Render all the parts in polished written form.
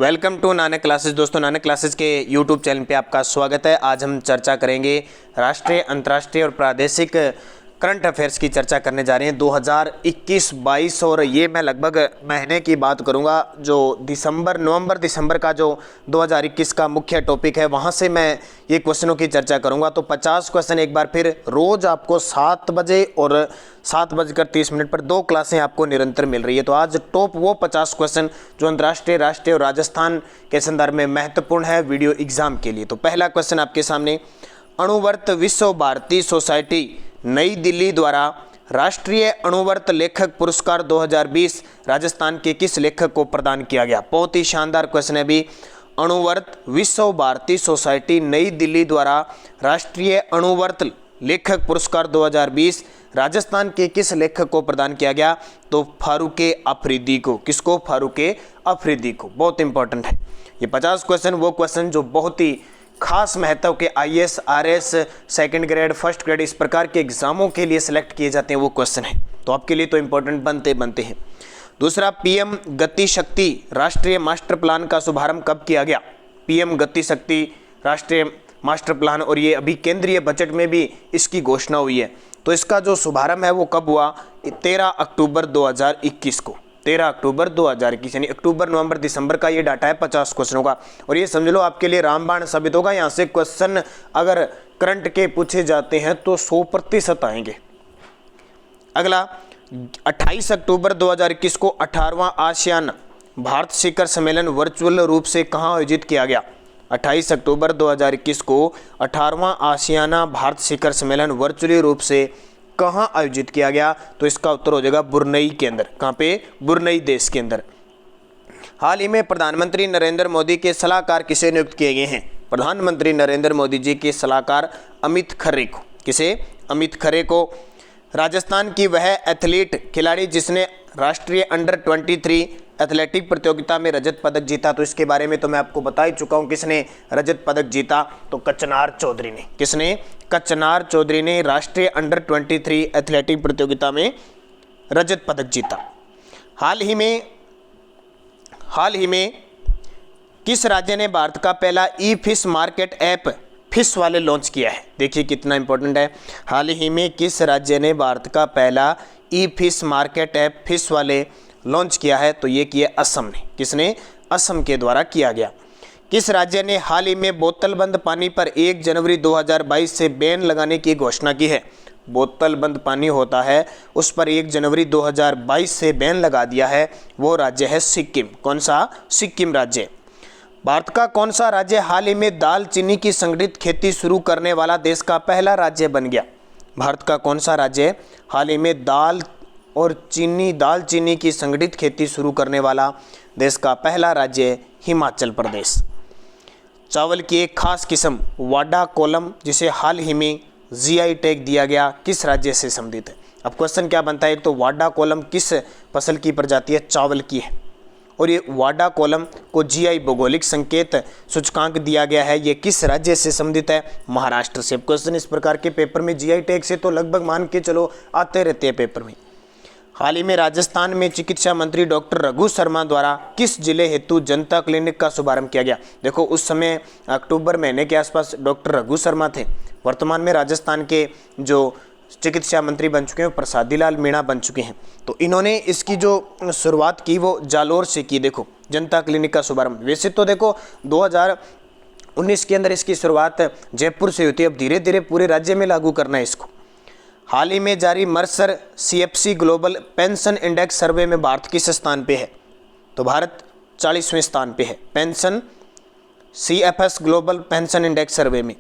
Welcome to Nanak classes. दोस्तों, Nanak classes के YouTube channel पे आपका स्वागत है। आज हम चर्चा करेंगे राष्ट्रीय, अंतर्राष्ट्रीय और प्रादेशिक करंट अफेयर्स की चर्चा करने जा रहे हैं 2021-22। और ये मैं लगभग महीने की बात करूंगा, जो नवंबर दिसंबर का जो 2021 का मुख्य टॉपिक है, वहाँ से मैं ये क्वेश्चनों की चर्चा करूंगा। तो 50 क्वेश्चन एक बार फिर रोज़ आपको 7 बजे और 7:30 पर 2 क्लासें आपको निरंतर मिल रही है। तो आज टॉप वो 50 क्वेश्चन जो अंतर्राष्ट्रीय, राष्ट्रीय और राजस्थान के संदर्भ में महत्वपूर्ण है वीडियो एग्जाम के लिए। तो पहला क्वेश्चन आपके सामने, अणुवर्त विश्व भारती सोसाइटी नई दिल्ली द्वारा राष्ट्रीय अणुवर्त लेखक पुरस्कार 2020 राजस्थान के किस लेखक को प्रदान किया गया। बहुत ही शानदार क्वेश्चन है भी। अणुवर्त विश्व भारती सोसाइटी नई दिल्ली द्वारा राष्ट्रीय अणुवर्त लेखक पुरस्कार 2020 राजस्थान के किस लेखक को प्रदान किया गया। तो फारूक अफरीदी को। किसको? फारूक अफरीदी को। बहुत इंपॉर्टेंट है ये 50 क्वेश्चन। वो क्वेश्चन जो बहुत ही खास महत्व के IAS, RS, second grade, first grade इस प्रकार के एग्जामों के लिए सिलेक्ट किए जाते हैं, वो क्वेश्चन है। तो आपके लिए तो इंपॉर्टेंट बनते हैं। दूसरा, PM गति शक्ति राष्ट्रीय मास्टर प्लान का शुभारंभ कब किया गया। PM गति शक्ति राष्ट्रीय मास्टर प्लान, और ये अभी केंद्रीय बजट में भी इसकी घोषणा हुई है। तो इसका जो शुभारंभ है वो कब हुआ? 13 अक्टूबर 2021 को। 13 अक्टूबर 2021, यानी अक्टूबर, नवंबर, दिसंबर का ये डाटा है 50 क्वेश्चनों का। और ये समझ लो आपके लिए रामबाण साबित होगा। यहाँ से क्वेश्चन अगर करंट के पूछे जाते हैं तो 100% आएंगे। अगला, 28 अक्टूबर 2021 को 18वां आसियान भारत शिखर सम्मेलन वर्चुअल रूप से कहाँ आयोजित किया गया। 28 अक्टूबर 2021 को 18वां आसियाना भारत शिखर सम्मेलन वर्चुअली रूप से कहाँ आयोजित किया गया। तो इसका उत्तर हो जाएगा ब्रुनई के अंदर। कहाँ पे? ब्रुनई देश के अंदर। हाल ही में प्रधानमंत्री नरेंद्र मोदी के सलाहकार किसे नियुक्त किए गए हैं। प्रधानमंत्री नरेंद्र मोदी जी के सलाहकार अमित खरे को। किसे? अमित खरे को। राजस्थान की वह एथलीट खिलाड़ी जिसने राष्ट्रीय अंडर 23 एथलेटिक प्रतियोगिता में रजत पदक जीता। तो इसके बारे में तो मैं आपको बता ही चुका हूं, किसने रजत पदक जीता। तो कचनार चौधरी ने। किसने? कचनार चौधरी ने राष्ट्रीय अंडर 23 एथलेटिक प्रतियोगिता में रजत पदक जीता। हाल ही में किस राज्य ने भारत का पहला ई-फिश मार्केट ऐप फिश वाले लॉन्च किया है। देखिए कितना इंपॉर्टेंट है। हाल ही में किस राज्य ने भारत का पहला ई-फिश मार्केट ऐप फिश वाले लॉन्च किया है। तो ये किया असम ने। किसने? असम के द्वारा किया गया। किस राज्य ने हाल ही में बोतलबंद पानी पर 1 जनवरी 2022 से बैन लगाने की घोषणा की है। बोतलबंद पानी होता है उस पर 1 जनवरी 2022 से बैन लगा दिया है। वो राज्य है सिक्किम। कौन सा? सिक्किम राज्य। भारत का कौन सा राज्य हाल ही में दालचीनी की संगठित खेती शुरू करने वाला देश का पहला राज्य बन गया। भारत का कौन सा राज्य हाल ही में दालचीनी की संगठित खेती शुरू करने वाला देश का पहला राज्य? हिमाचल प्रदेश। चावल की एक खास किस्म वाडा कोलम, जिसे हाल ही में GI टैग दिया गया, किस राज्य से संबंधित है। अब क्वेश्चन क्या बनता है, एक तो वाडा कोलम किस फसल की प्रजाति है? चावल की है। और ये वाडा कोलम को GI भौगोलिक संकेत सूचकांक दिया गया है, ये किस राज्य से संबंधित है? महाराष्ट्र से। क्वेश्चन इस प्रकार के पेपर में GI टैग से तो लगभग मान के चलो आते रहते हैं पेपर में। हाल ही में राजस्थान में चिकित्सा मंत्री डॉक्टर रघु शर्मा द्वारा किस जिले हेतु जनता क्लिनिक का शुभारंभ किया गया। देखो उस समय अक्टूबर महीने के आसपास डॉक्टर रघु शर्मा थे। वर्तमान में राजस्थान के जो चिकित्सा मंत्री बन चुके हैं प्रसादी लाल मीणा बन चुके हैं। तो इन्होंने इसकी जो शुरुआत की वो जालोर से की। देखो जनता क्लिनिक का शुभारंभ। वैसे तो देखो 2019 के अंदर इसकी शुरुआत जयपुर से हुई थी। अब धीरे धीरे पूरे राज्य में लागू करना है इसको। हाल ही में जारी Mercer CFC global pension index survey में भारत किस स्थान पे है। तो भारत 40वें स्थान पे है pension CFS global pension index survey में।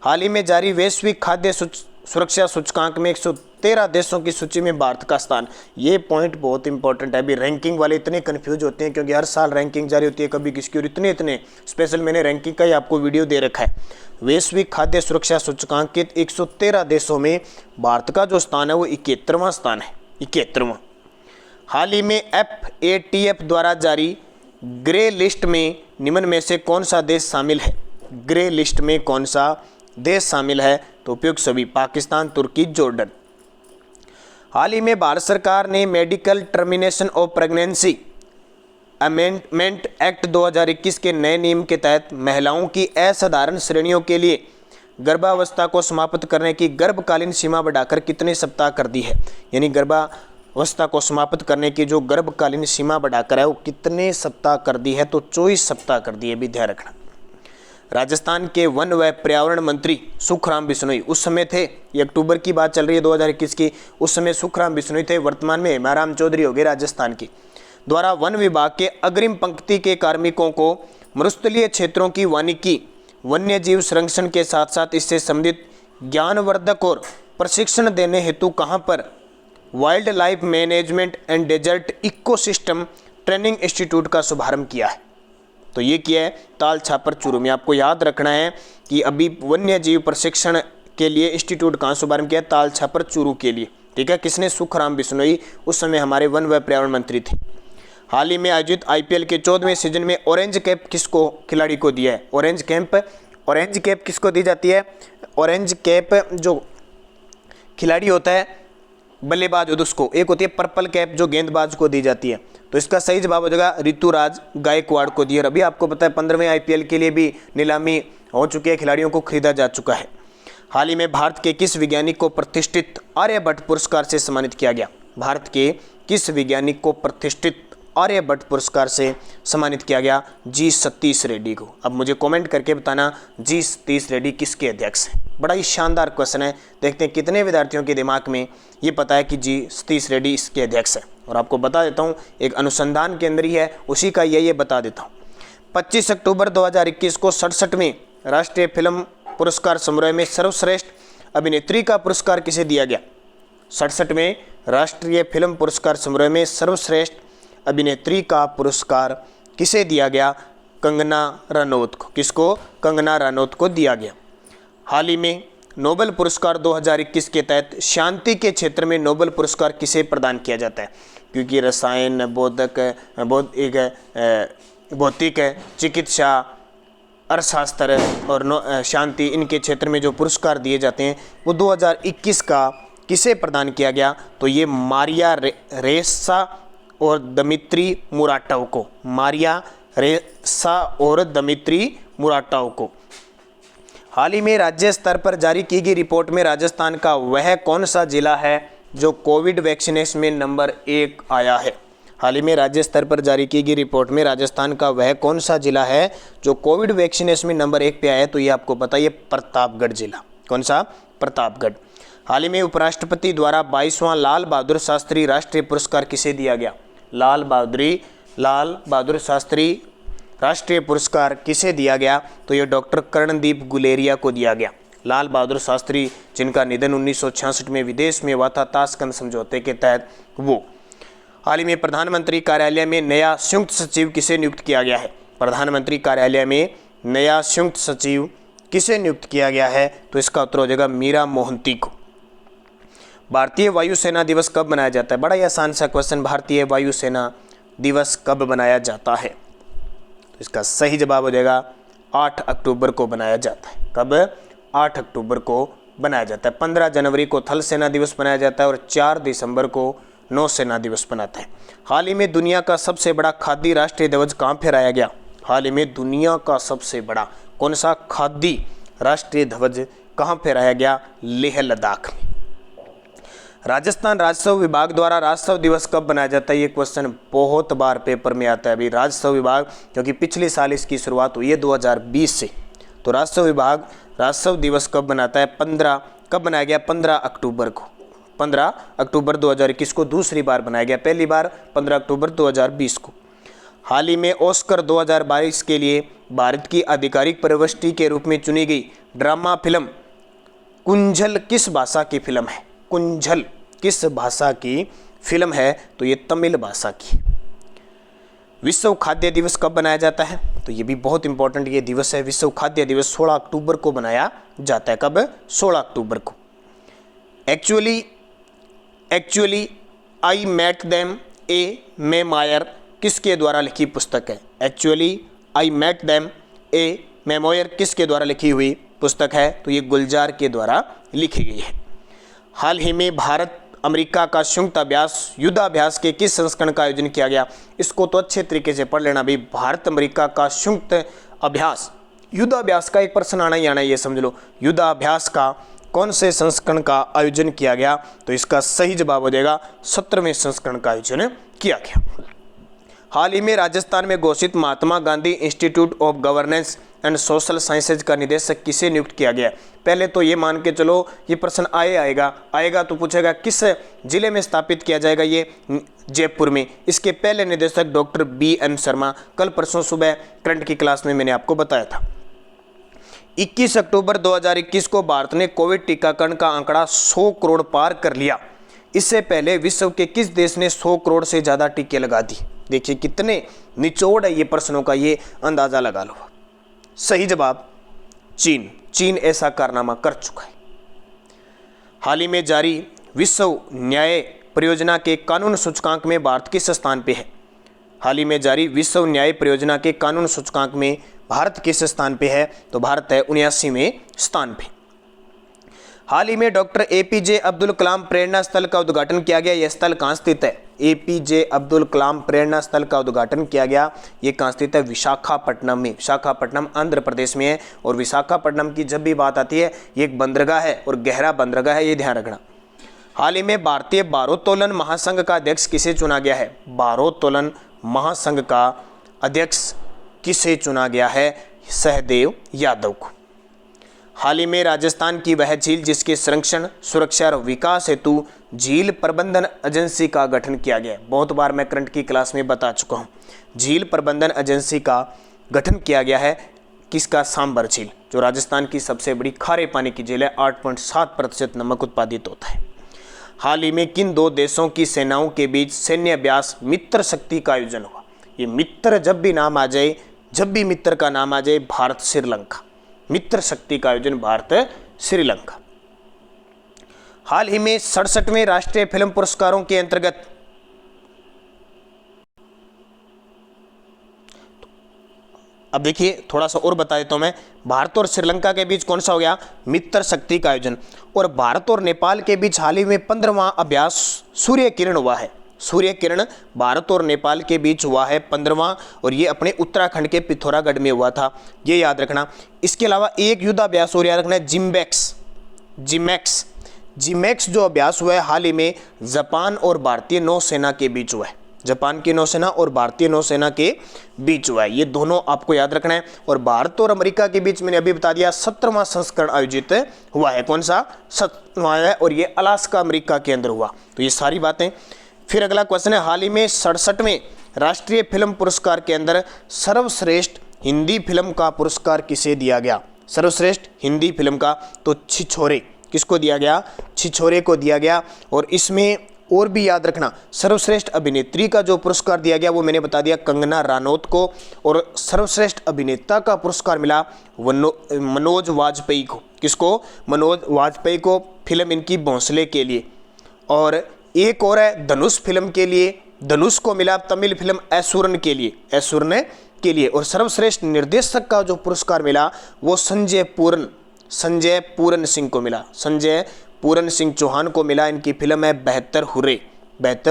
हाल ही में जारी वैश्विक खाद्य सुरक्षा सूचकांक में 113 देशों की सूची में भारत का स्थान। ये पॉइंट बहुत इंपॉर्टेंट है। अभी रैंकिंग वाले इतने कंफ्यूज होते हैं क्योंकि हर साल रैंकिंग जारी होती है, कभी किसकी, और इतने स्पेशल मैंने रैंकिंग का ही आपको वीडियो दे रखा है। वैश्विक खाद्य सुरक्षा सूचकांकित 113 देशों में भारत का जो स्थान है वो 71वां स्थान है। 71वां। हाल ही में FATF द्वारा जारी ग्रे लिस्ट में निम्न में से कौन सा देश शामिल है। ग्रे लिस्ट में कौन सा देश शामिल है। तो उपयुक्त सभी पाकिस्तान, तुर्की, जॉर्डन। हाल ही में भारत सरकार ने medical termination of pregnancy amendment act 2021 के नए नियम के तहत महिलाओं की असाधारण श्रेणियों के लिए गर्भावस्था को समाप्त करने की गर्भकालीन सीमा बढ़ाकर कितने सप्ताह कर दी है। यानी गर्भावस्था को समाप्त करने की जो गर्भकालीन सीमा बढ़ाकर है वो कितने सप्ताह कर दी है, तो 24 सप्ताह कर दी है, भी ध्यान रखना। राजस्थान के वन व पर्यावरण मंत्री सुखराम बिश्नोई उस समय थे, ये अक्टूबर की बात चल रही है 2021 की, उस समय सुखराम बिश्नोई थे। वर्तमान में हेमाराम चौधरी हो गए राजस्थान की। द्वारा वन विभाग के अग्रिम पंक्ति के कार्मिकों को मरुस्थलीय क्षेत्रों की वानिकी, वन्य जीव संरक्षण के साथ साथ इससे संबंधित ज्ञानवर्धक और प्रशिक्षण देने हेतु कहां पर wildlife management and desert ecosystem training institute का शुभारंभ किया है। तो ये किया है ताल छापर चूरू में। आपको याद रखना है कि अभी वन्य जीव प्रशिक्षण के लिए इंस्टीट्यूट कहाँ शुभारंभ किया है, ताल छापर चूरू के लिए। ठीक है, किसने, सुखराम बिश्नोई, उस समय हमारे वन व पर्यावरण मंत्री थे। हाल ही में आयोजित आईपीएल के 14वें सीजन में ऑरेंज कैप किसको, खिलाड़ी को दिया है? ऑरेंज कैप किसको दी जाती है? ऑरेंज कैप जो खिलाड़ी होता है बल्लेबाज होता है उसको, एक होती है पर्पल कैप जो गेंदबाज को दी जाती है। तो इसका सही जवाब हो जाएगा ऋतुराज गायकवाड़ को दिया। अभी आपको पता है 15वें आईपीएल के लिए भी नीलामी हो चुकी है, खिलाड़ियों को खरीदा जा चुका है। हाल ही में भारत के किस वैज्ञानिक को प्रतिष्ठित आर्यभट्ट पुरस्कार से सम्मानित किया गया? भारत के किस वैज्ञानिक को प्रतिष्ठित आर्यभट्ट पुरस्कार से सम्मानित किया गया? जी सतीश रेड्डी को। अब मुझे कमेंट करके बताना जी सतीश रेड्डी किसके अध्यक्ष हैं। बड़ा ही शानदार क्वेश्चन है, देखते हैं कितने विद्यार्थियों के दिमाग में ये पता है कि जी सतीश रेड्डी इसके अध्यक्ष है। और आपको बता देता हूँ, एक अनुसंधान केंद्र ही है उसी का ये बता देता हूँ। 25 अक्टूबर 2021 को 67वें राष्ट्रीय फिल्म पुरस्कार समारोह में सर्वश्रेष्ठ अभिनेत्री का पुरस्कार किसे दिया गया? 67वें राष्ट्रीय फिल्म पुरस्कार समारोह में सर्वश्रेष्ठ अभिनेत्री का पुरस्कार किसे दिया गया? कंगना रनौत को। किसको? कंगना रनौत को दिया गया। हाल ही में नोबेल पुरस्कार 2021 के तहत शांति के क्षेत्र में नोबेल पुरस्कार किसे प्रदान किया जाता है? क्योंकि रसायन, भौतिक, चिकित्सा, अर्थशास्त्र और शांति, इनके क्षेत्र में जो पुरस्कार दिए जाते हैं वो 2021 का किसे प्रदान किया गया? तो ये मारिया रेसा और दमित्री मुराटोव को। मारिया रेसा और दमित्री मुराटोव को। हाल ही में राज्य स्तर पर जारी की गई रिपोर्ट में राजस्थान का वह कौन सा जिला है जो कोविड वैक्सीनेशन में नंबर 1 आया है? हाल ही में राज्य स्तर पर जारी की गई रिपोर्ट में राजस्थान का वह कौन सा जिला है जो कोविड वैक्सीनेशन में नंबर 1 पे आया है? तो ये आपको पता है, प्रतापगढ़ जिला। कौन सा? प्रतापगढ़। हाल ही में उपराष्ट्रपति द्वारा 22वां लाल बहादुर शास्त्री राष्ट्रीय पुरस्कार किसे दिया गया? लाल बहादुर शास्त्री राष्ट्रीय पुरस्कार किसे दिया गया? तो ये डॉक्टर कर्णदीप गुलेरिया को दिया गया। लाल बहादुर शास्त्री जिनका निधन 1966 में विदेश में हुआ था ताशकंद समझौते के तहत, वो। हाल ही में प्रधानमंत्री कार्यालय में नया संयुक्त सचिव किसे नियुक्त किया गया है? प्रधानमंत्री कार्यालय में नया संयुक्त सचिव किसे नियुक्त किया गया है? तो इसका उत्तर हो जाएगा मीरा मोहंती को। भारतीय वायुसेना दिवस कब मनाया जाता है? बड़ा ही आसान सा क्वेश्चन, भारतीय वायुसेना दिवस कब बनाया जाता है? तो इसका सही जवाब हो जाएगा 8 अक्टूबर को बनाया जाता है। कब? 8 अक्टूबर को बनाया जाता है। 15 जनवरी को थल सेना दिवस बनाया जाता है और 4 दिसंबर को नौसेना दिवस बनाता है। हाल ही में दुनिया का सबसे बड़ा खादी राष्ट्रीय ध्वज कहाँ फहराया गया? हाल ही में दुनिया का सबसे बड़ा कौन सा खादी राष्ट्रीय ध्वज कहाँ फहराया गया? लेह लद्दाख में। राजस्थान राजस्व विभाग द्वारा राजस्व दिवस कब बनाया जाता है? ये क्वेश्चन बहुत बार पेपर में आता है। अभी राजस्व विभाग, क्योंकि पिछले साल इसकी शुरुआत हुई है 2020 से, तो राजस्व विभाग राजस्व दिवस कब बनाता है? कब बनाया गया? 15 अक्टूबर को। 15 अक्टूबर 2021 को दूसरी बार बनाया गया, पहली बार 15 अक्टूबर 2020 को। हाल ही में ऑस्कर 2022 के लिए भारत की आधिकारिक प्रविष्टि के रूप में चुनी गई ड्रामा फिल्म कुंजल किस भाषा की फिल्म है? कुंजल किस भाषा की फिल्म है? तो ये तमिल भाषा की। विश्व खाद्य दिवस कब बनाया जाता है? तो ये भी बहुत इंपॉर्टेंट ये दिवस है। विश्व खाद्य दिवस 16 अक्टूबर को बनाया जाता है। कब? 16 अक्टूबर को। Actually I met them a memoir किसके द्वारा लिखी पुस्तक है? Actually I met them a memoir किसके द्वारा लिखी हुई पुस्तक है? तो ये गुलजार के द्वारा लिखी गई है। हाल ही में भारत अमेरिका का संयुक्त अभ्यास युद्धाभ्यास के किस संस्करण का आयोजन किया गया? इसको तो अच्छे तरीके से पढ़ लेना भाई। भारत अमेरिका का संयुक्त अभ्यास युद्धाभ्यास का एक प्रश्न आना ही आना, ये समझ लो। युद्धाभ्यास का कौन से संस्करण का आयोजन किया गया? तो इसका सही जवाब हो जाएगा 17वें संस्करण का आयोजन किया गया। हाल ही में राजस्थान में घोषित Mahatma Gandhi institute of governance and social sciences का निदेशक किसे नियुक्त किया गया? पहले तो ये मान के चलो ये प्रश्न आएगा तो पूछेगा किस जिले में स्थापित किया जाएगा? ये जयपुर में। इसके पहले निदेशक डॉक्टर BN शर्मा। कल परसों सुबह करंट की क्लास में मैंने आपको बताया था। 21 अक्टूबर 2021 को भारत ने कोविड टीकाकरण का आंकड़ा 100 करोड़ पार कर लिया। इससे पहले विश्व के किस देश ने 100 करोड़ से ज्यादा टीके लगा दी? देखिए कितने निचोड़ है ये प्रश्नों का, ये अंदाजा लगा लो। सही जवाब चीन ऐसा कारनामा कर चुका है। हाल ही में जारी विश्व न्याय परियोजना के कानून सूचकांक में भारत किस स्थान पे है? हाल ही में जारी विश्व न्याय परियोजना के कानून सूचकांक में भारत किस स्थान पे है? तो भारत है 79वें स्थान पे। हाल ही में डॉक्टर APJ अब्दुल कलाम प्रेरणा स्थल का उद्घाटन किया गया। यह स्थल कहाँ स्थित है? APJ अब्दुल कलाम प्रेरणा स्थल का उद्घाटन किया गया। ये कहाँ स्थित है? विशाखापट्टनम में। विशाखापट्टनम आंध्र प्रदेश में है। और विशाखापट्टनम की जब भी बात आती है, ये एक बंदरगाह है और गहरा बंदरगाह है, ये ध्यान रखना। हाल ही में भारतीय भारोत्तोलन महासंघ का अध्यक्ष किसे चुना गया है? भारोत्तोलन महासंघ का अध्यक्ष किसे चुना गया है? सहदेव यादव को। हाल ही में राजस्थान की वह झील जिसके संरक्षण, सुरक्षा और विकास हेतु झील प्रबंधन एजेंसी का गठन किया गया है। बहुत बार मैं करंट की क्लास में बता चुका हूँ। झील प्रबंधन एजेंसी का गठन किया गया है किसका? सांबर झील, जो राजस्थान की सबसे बड़ी खारे पानी की झील है। 8.7% नमक उत्पादित होता है। हाल ही में किन दो देशों की सेनाओं के बीच सैन्य अभ्यास मित्र शक्ति का आयोजन हुआ? ये मित्र जब भी नाम आ जाए, जब भी मित्र का नाम आ जाए, भारत श्रीलंका। मित्र शक्ति का आयोजन भारत श्रीलंका। हाल ही में 67वें राष्ट्रीय फिल्म पुरस्कारों के अंतर्गत अब देखिए थोड़ा सा और बता देता हूं मैं। भारत और श्रीलंका के बीच कौन सा हो गया? मित्र शक्ति का आयोजन। और भारत और नेपाल के बीच हाल ही में 15वां अभ्यास सूर्य किरण हुआ है। सूर्य किरण भारत और नेपाल के बीच हुआ है 15वां, और ये अपने उत्तराखंड के पिथौरागढ़ में हुआ था, ये याद रखना। इसके अलावा एक युद्धाभ्यास और याद रखना है, जिमैक्स जो अभ्यास हुआ है हाल ही में जापान और भारतीय नौसेना के बीच हुआ है। जापान की नौसेना और भारतीय नौसेना के बीच हुआ है, ये दोनों आपको याद रखना है। और भारत और अमेरिका के बीच मैंने अभी बता दिया 17वां संस्करण आयोजित हुआ है। कौन सा? 17वां है, और ये अलास्का अमेरिका के अंदर हुआ। तो ये सारी बातें। फिर अगला क्वेश्चन है, हाल ही में 67वें राष्ट्रीय फिल्म पुरस्कार के अंदर सर्वश्रेष्ठ हिंदी फिल्म का पुरस्कार किसे दिया गया? सर्वश्रेष्ठ हिंदी फिल्म का तो छिछोरे। किसको दिया गया? छिछोरे को दिया गया। और इसमें और भी याद रखना, सर्वश्रेष्ठ अभिनेत्री का जो पुरस्कार दिया गया वो मैंने बता दिया कंगना रनौत को। और सर्वश्रेष्ठ अभिनेता का पुरस्कार मिला मनोज वाजपेयी को। किसको? मनोज वाजपेयी को, फिल्म इनकी भोंसले के लिए। और एक और है धनुष फिल्म के लिए, धनुष को मिला तमिल फिल्म असुरन के लिए। और सर्वश्रेष्ठ निर्देशक का जो पुरस्कार मिला वो संजय पूरन सिंह को मिला। संजय पूरन सिंह चौहान को मिला। इनकी फिल्म है बेहतर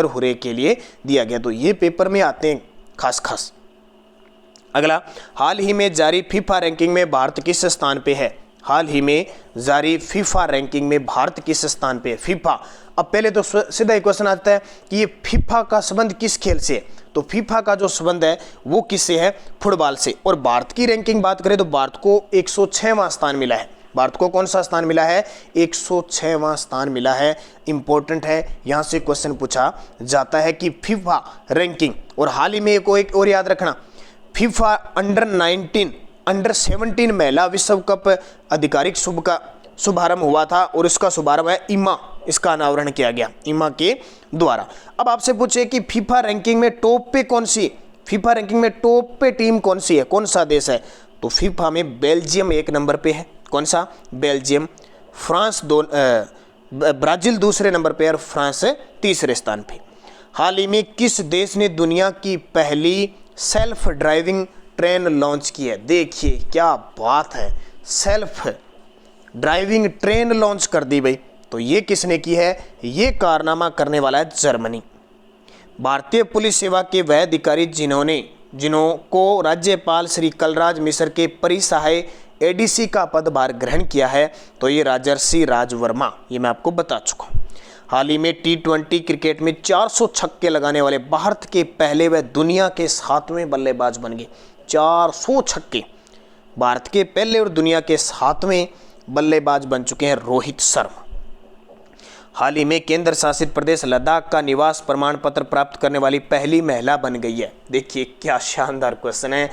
हुरे के लिए दिया गया। तो ये पेपर में आते हैं खास। अगला, हाल ही में जारी फीफा रैंकिंग में भारत किस स्थान पे है? हाल ही में जारी फीफा रैंकिंग में भारत किस स्थान पे है? फीफा। अब पहले तो सीधा क्वेश्चन आता है कि ये फीफा का संबंध किस खेल से है? तो फीफा का जो संबंध है वो किससे है? फुटबॉल से। और भारत की रैंकिंग बात करें तो भारत को 106वां स्थान मिला है। भारत को कौन सा स्थान मिला है? 106वां स्थान मिला है। इंपॉर्टेंट है, यहाँ से क्वेश्चन पूछा जाता है कि फीफा रैंकिंग। और हाल ही में एक और याद रखना, फीफा अंडर 17 महिला विश्व कप आधिकारिक शुभारंभ हुआ था। और इसका शुभारंभ है IMA, इसका अनावरण किया गया IMA के द्वारा। अब आपसे पूछे कि फीफा रैंकिंग में टॉप पे कौन सी, फीफा रैंकिंग में टॉप पे टीम कौन सी है, कौन सा देश है? तो फीफा में बेल्जियम 1 नंबर पे है। कौन सा? बेल्जियम। फ्रांस ब्राजील दूसरे नंबर पे और फ्रांस तीसरे स्थान पे। हाल ही में किस देश ने दुनिया की पहली सेल्फ ड्राइविंग ट्रेन लॉन्च की है? देखिए क्या बात है, सेल्फ ड्राइविंग ट्रेन लॉन्च कर दी भाई। तो ये किसने की है? ये कारनामा करने वाला है जर्मनी। भारतीय पुलिस सेवा के वह अधिकारी जिनको राज्यपाल श्री कलराज मिश्र के परिसहाय एडीसी का पदभार ग्रहण किया है, तो ये राजर्षि राजवर्मा, ये मैं आपको बता चुका हूँ। हाल ही में T20 क्रिकेट में 400 छक्के लगाने वाले भारत के पहले व दुनिया के 7वें बल्लेबाज बन गए। 400 छक्के, भारत के पहले और दुनिया के 7वें बल्लेबाज बन चुके हैं रोहित शर्मा। हाल ही में केंद्र शासित प्रदेश लद्दाख का निवास प्रमाण पत्र प्राप्त करने वाली पहली महिला बन गई है। देखिए क्या शानदार क्वेश्चन है।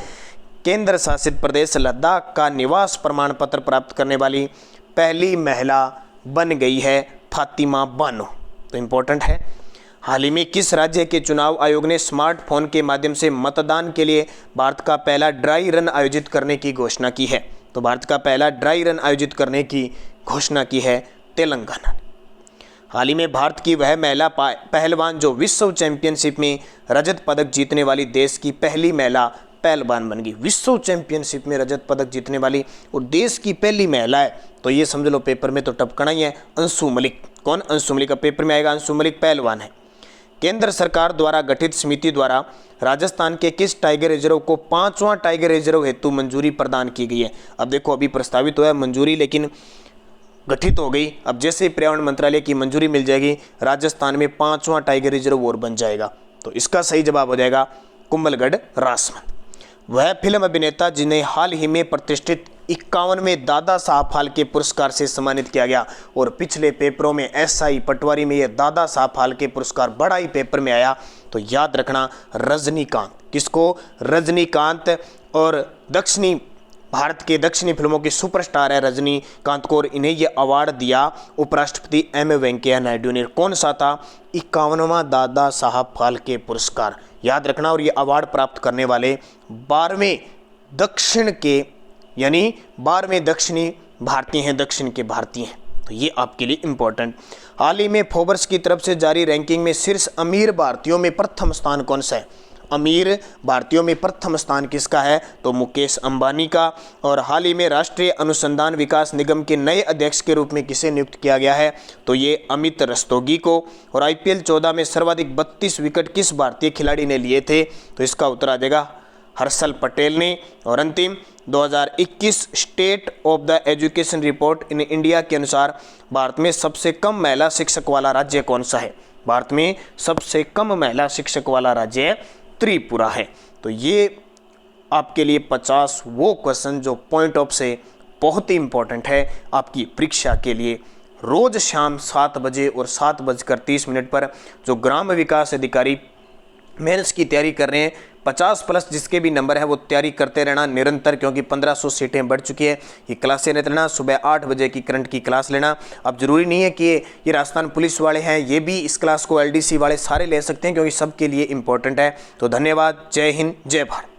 केंद्र शासित प्रदेश लद्दाख का निवास प्रमाण पत्र प्राप्त करने वाली पहली महिला बन गई है फातिमा बानो, तो इम्पोर्टेंट है। हाल ही में किस राज्य के चुनाव आयोग ने स्मार्टफोन के माध्यम से मतदान के लिए भारत का पहला ड्राई रन आयोजित करने की घोषणा की है? तो भारत का पहला ड्राई रन आयोजित करने की घोषणा की है तेलंगाना। हाल ही में भारत की वह महिला पहलवान जो विश्व चैंपियनशिप में रजत पदक जीतने वाली देश की पहली महिला पहलवान बन गई। विश्व चैंपियनशिप में रजत पदक जीतने वाली और देश की पहली महिला है, तो ये समझ लो पेपर में तो टपकना ही है। अंशु मलिक, कौन? अंशु मलिक का पेपर में आएगा। अंशु मलिक पहलवान है। केंद्र सरकार द्वारा गठित समिति द्वारा राजस्थान के किस टाइगर रिजर्व को 5वां टाइगर रिजर्व हेतु मंजूरी प्रदान की गई है? अब देखो अभी प्रस्तावित हुआ है मंजूरी, लेकिन गठित हो गई। अब जैसे पर्यावरण मंत्रालय की मंजूरी मिल जाएगी, राजस्थान में 5वां टाइगर रिजर्व और बन जाएगा। तो इसका सही जवाब हो जाएगा कुंभलगढ़ राजमंद। वह फिल्म अभिनेता जिन्हें हाल ही में प्रतिष्ठित 51वें दादा साहब फाल्के पुरस्कार से सम्मानित किया गया, और पिछले पेपरों में SI पटवारी में यह दादा साहब फाल्के पुरस्कार बड़ा ही पेपर में आया, तो याद रखना रजनीकांत। किसको? रजनीकांत। और दक्षिणी भारत के दक्षिणी फिल्मों के सुपरस्टार है रजनीकांत को, और इन्हें यह अवार्ड दिया उपराष्ट्रपति M वेंकैया नायडू ने। कौन सा था? 51वां दादा साहब फाल्के पुरस्कार, याद रखना। और ये अवार्ड प्राप्त करने वाले 12वें दक्षिण के, यानी 12वें दक्षिणी भारतीय हैं, दक्षिण के भारतीय हैं, तो ये आपके लिए इंपॉर्टेंट। हाल ही में फोर्ब्स की तरफ से जारी रैंकिंग में शीर्ष अमीर भारतीयों में प्रथम स्थान कौन सा है? अमीर भारतीयों में प्रथम स्थान किसका है? तो मुकेश अंबानी का। और हाल ही में राष्ट्रीय अनुसंधान विकास निगम के नए अध्यक्ष के रूप में किसे नियुक्त किया गया है? तो ये अमित रस्तोगी को। और IPL 14 में सर्वाधिक 32 विकेट किस भारतीय खिलाड़ी ने लिए थे? तो इसका उत्तर आ जाएगा हर्षल पटेल ने। और अंतिम 2021 state of the education report in India के अनुसार भारत में सबसे कम महिला शिक्षक वाला राज्य कौन सा है? भारत में सबसे कम महिला शिक्षक वाला राज्य त्रिपुरा है। तो ये आपके लिए 50 वो क्वेश्चन जो पॉइंट ऑफ से बहुत ही इंपॉर्टेंट है आपकी परीक्षा के लिए। रोज शाम 7 बजे और 7:30 पर जो ग्राम विकास अधिकारी मेंस की तैयारी कर रहे हैं, 50+ जिसके भी नंबर है वो तैयारी करते रहना निरंतर, क्योंकि 1500 सीटें बढ़ चुकी है। ये क्लासें लेना, सुबह 8 बजे की करंट की क्लास लेना। अब जरूरी नहीं है कि ये राजस्थान पुलिस वाले हैं, ये भी इस क्लास को LDC वाले सारे ले सकते हैं, क्योंकि सबके लिए इंपॉर्टेंट है। तो धन्यवाद। जय हिंद, जय भारत।